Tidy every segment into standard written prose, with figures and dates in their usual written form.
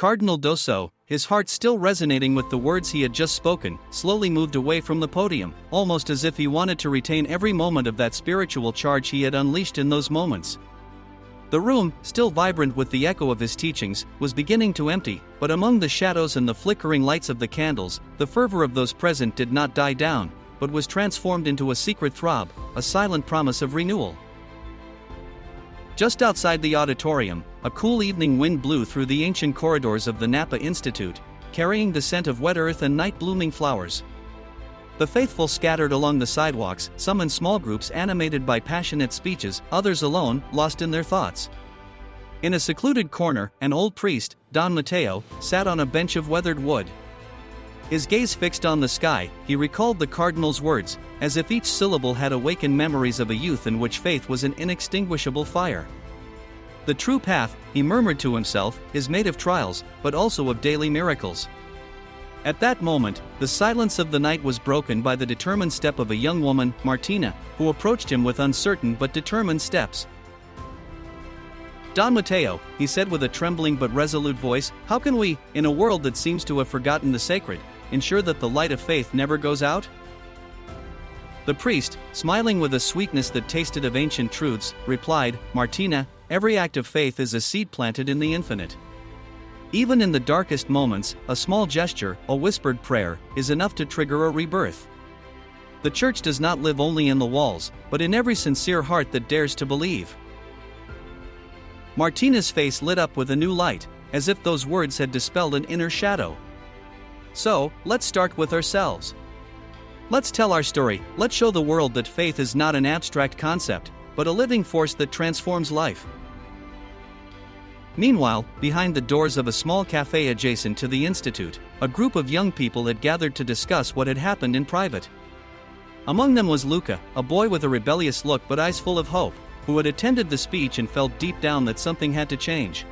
Cardinal Dossou, his heart still resonating with the words he had just spoken, slowly moved away from the podium, almost as if he wanted to retain every moment of that spiritual charge he had unleashed in those moments. The room, still vibrant with the echo of his teachings, was beginning to empty, but among the shadows and the flickering lights of the candles, the fervor of those present did not die down, but was transformed into a secret throb, a silent promise of renewal. Just outside the auditorium, a cool evening wind blew through the ancient corridors of the Napa Institute, carrying the scent of wet earth and night-blooming flowers. The faithful scattered along the sidewalks, some in small groups animated by passionate speeches, others alone, lost in their thoughts. In a secluded corner, an old priest, Don Mateo, sat on a bench of weathered wood. His gaze fixed on the sky, he recalled the cardinal's words, as if each syllable had awakened memories of a youth in which faith was an inextinguishable fire. The true path, he murmured to himself, is made of trials, but also of daily miracles. At that moment, the silence of the night was broken by the determined step of a young woman, Martina, who approached him with uncertain but determined steps. "Don Mateo," he said with a trembling but resolute voice, "how can we, in a world that seems to have forgotten the sacred, ensure that the light of faith never goes out?" The priest, smiling with a sweetness that tasted of ancient truths, replied, "Martina, every act of faith is a seed planted in the infinite. Even in the darkest moments, a small gesture, a whispered prayer, is enough to trigger a rebirth. The church does not live only in the walls, but in every sincere heart that dares to believe." Martina's face lit up with a new light, as if those words had dispelled an inner shadow. "So, let's start with ourselves. Let's tell our story, let's show the world that faith is not an abstract concept, but a living force that transforms life." Meanwhile, behind the doors of a small cafe adjacent to the institute, a group of young people had gathered to discuss what had happened in private. Among them was Luca, a boy with a rebellious look but eyes full of hope, who had attended the speech and felt deep down that something had to change.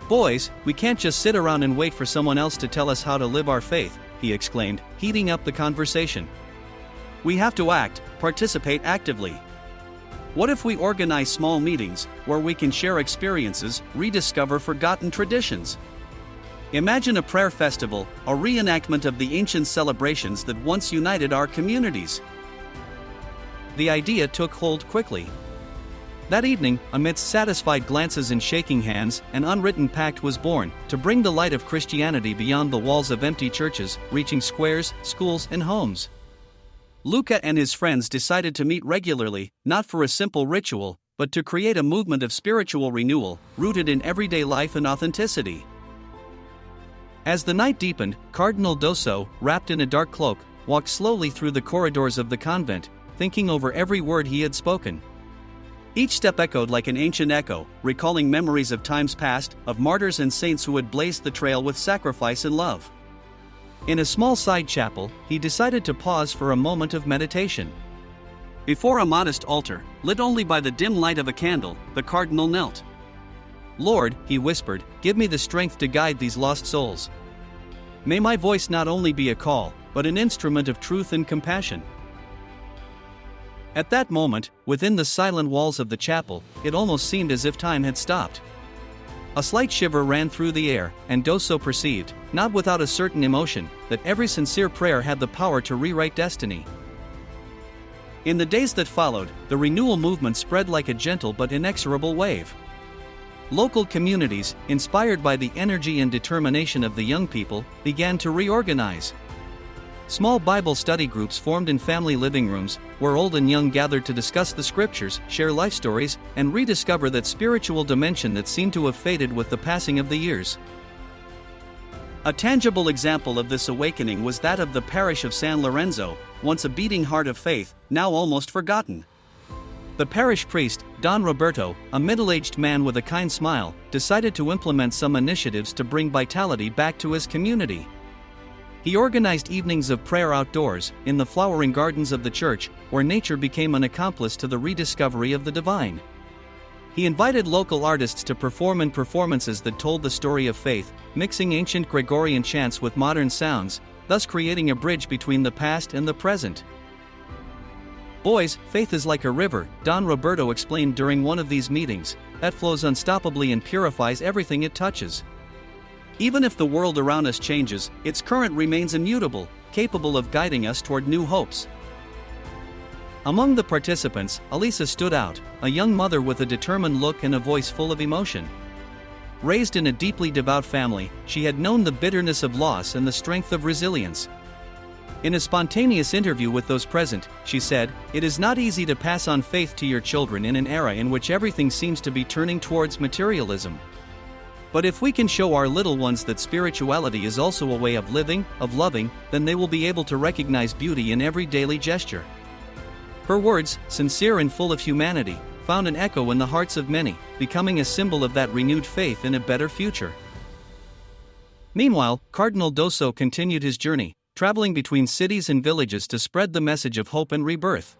"Boys, we can't just sit around and wait for someone else to tell us how to live our faith," he exclaimed, heating up the conversation. "We have to act, participate actively. What if we organize small meetings, where we can share experiences, rediscover forgotten traditions? Imagine a prayer festival, a reenactment of the ancient celebrations that once united our communities." The idea took hold quickly. That evening, amidst satisfied glances and shaking hands, an unwritten pact was born, to bring the light of Christianity beyond the walls of empty churches, reaching squares, schools, and homes. Luca and his friends decided to meet regularly, not for a simple ritual, but to create a movement of spiritual renewal, rooted in everyday life and authenticity. As the night deepened, Cardinal Dossou, wrapped in a dark cloak, walked slowly through the corridors of the convent, thinking over every word he had spoken. Each step echoed like an ancient echo, recalling memories of times past, of martyrs and saints who had blazed the trail with sacrifice and love. In a small side chapel, he decided to pause for a moment of meditation. Before a modest altar, lit only by the dim light of a candle, the cardinal knelt. "Lord," he whispered, "give me the strength to guide these lost souls. May my voice not only be a call, but an instrument of truth and compassion." At that moment, within the silent walls of the chapel, it almost seemed as if time had stopped. A slight shiver ran through the air, and Dossou perceived, not without a certain emotion, that every sincere prayer had the power to rewrite destiny. In the days that followed, the renewal movement spread like a gentle but inexorable wave. Local communities, inspired by the energy and determination of the young people, began to reorganize. Small Bible study groups formed in family living rooms, where old and young gathered to discuss the scriptures, share life stories, and rediscover that spiritual dimension that seemed to have faded with the passing of the years. A tangible example of this awakening was that of the parish of San Lorenzo, once a beating heart of faith, now almost forgotten. The parish priest, Don Roberto, a middle-aged man with a kind smile, decided to implement some initiatives to bring vitality back to his community. He organized evenings of prayer outdoors, in the flowering gardens of the church, where nature became an accomplice to the rediscovery of the divine. He invited local artists to perform in performances that told the story of faith, mixing ancient Gregorian chants with modern sounds, thus creating a bridge between the past and the present. "Boys, faith is like a river," Don Roberto explained during one of these meetings, "that flows unstoppably and purifies everything it touches. Even if the world around us changes, its current remains immutable, capable of guiding us toward new hopes. Among the participants, Elisa stood out, a young mother with a determined look and a voice full of emotion. Raised in a deeply devout family, she had known the bitterness of loss and the strength of resilience. In a spontaneous interview with those present, she said, "It is not easy to pass on faith to your children in an era in which everything seems to be turning towards materialism. But if we can show our little ones that spirituality is also a way of living, of loving, then they will be able to recognize beauty in every daily gesture." Her words, sincere and full of humanity, found an echo in the hearts of many, becoming a symbol of that renewed faith in a better future. Meanwhile, Cardinal Dossou continued his journey, traveling between cities and villages to spread the message of hope and rebirth.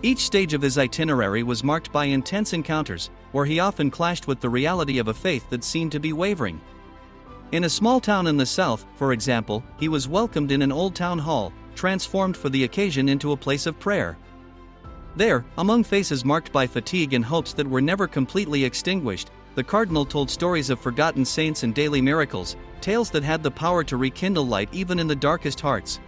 Each stage of his itinerary was marked by intense encounters, where he often clashed with the reality of a faith that seemed to be wavering. In a small town in the south, for example, he was welcomed in an old town hall, transformed for the occasion into a place of prayer. There, among faces marked by fatigue and hopes that were never completely extinguished, the cardinal told stories of forgotten saints and daily miracles, tales that had the power to rekindle light even in the darkest hearts.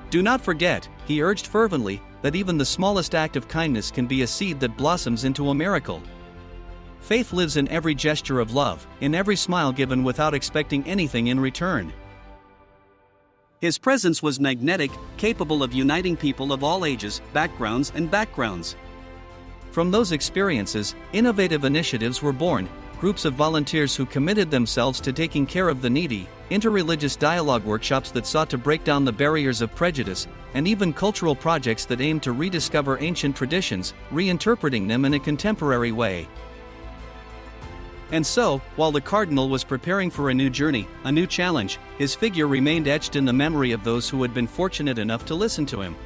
Do not forget, he urged fervently, that even the smallest act of kindness can be a seed that blossoms into a miracle. Faith lives in every gesture of love, in every smile given without expecting anything in return. His presence was magnetic, capable of uniting people of all ages, backgrounds. From those experiences, innovative initiatives were born, groups of volunteers who committed themselves to taking care of the needy, interreligious dialogue workshops that sought to break down the barriers of prejudice, and even cultural projects that aimed to rediscover ancient traditions, reinterpreting them in a contemporary way. And so, while the cardinal was preparing for a new journey, a new challenge, his figure remained etched in the memory of those who had been fortunate enough to listen to him.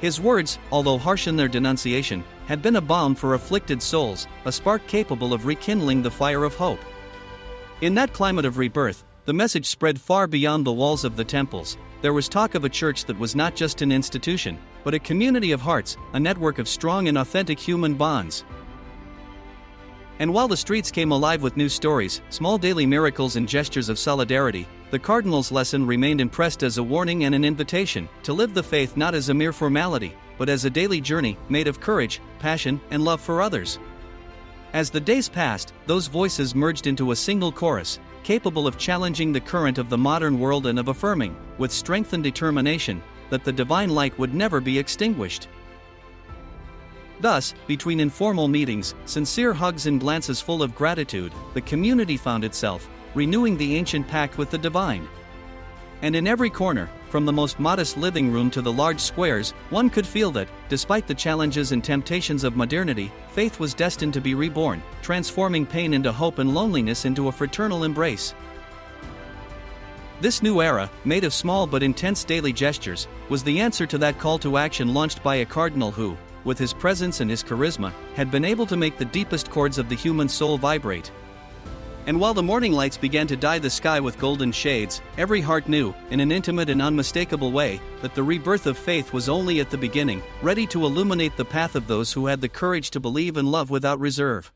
His words, although harsh in their denunciation, had been a balm for afflicted souls, a spark capable of rekindling the fire of hope. In that climate of rebirth, the message spread far beyond the walls of the temples. There was talk of a church that was not just an institution, but a community of hearts, a network of strong and authentic human bonds. And while the streets came alive with new stories, small daily miracles and gestures of solidarity, the cardinal's lesson remained impressed as a warning and an invitation to live the faith not as a mere formality, but as a daily journey made of courage, passion, and love for others. As the days passed, those voices merged into a single chorus, capable of challenging the current of the modern world and of affirming, with strength and determination, that the divine light would never be extinguished. Thus, between informal meetings, sincere hugs and glances full of gratitude, the community found itself, renewing the ancient pact with the divine. And in every corner, from the most modest living room to the large squares, one could feel that, despite the challenges and temptations of modernity, faith was destined to be reborn, transforming pain into hope and loneliness into a fraternal embrace. This new era, made of small but intense daily gestures, was the answer to that call to action launched by a cardinal who, with his presence and his charisma, had been able to make the deepest chords of the human soul vibrate. And while the morning lights began to dye the sky with golden shades, every heart knew, in an intimate and unmistakable way, that the rebirth of faith was only at the beginning, ready to illuminate the path of those who had the courage to believe and love without reserve.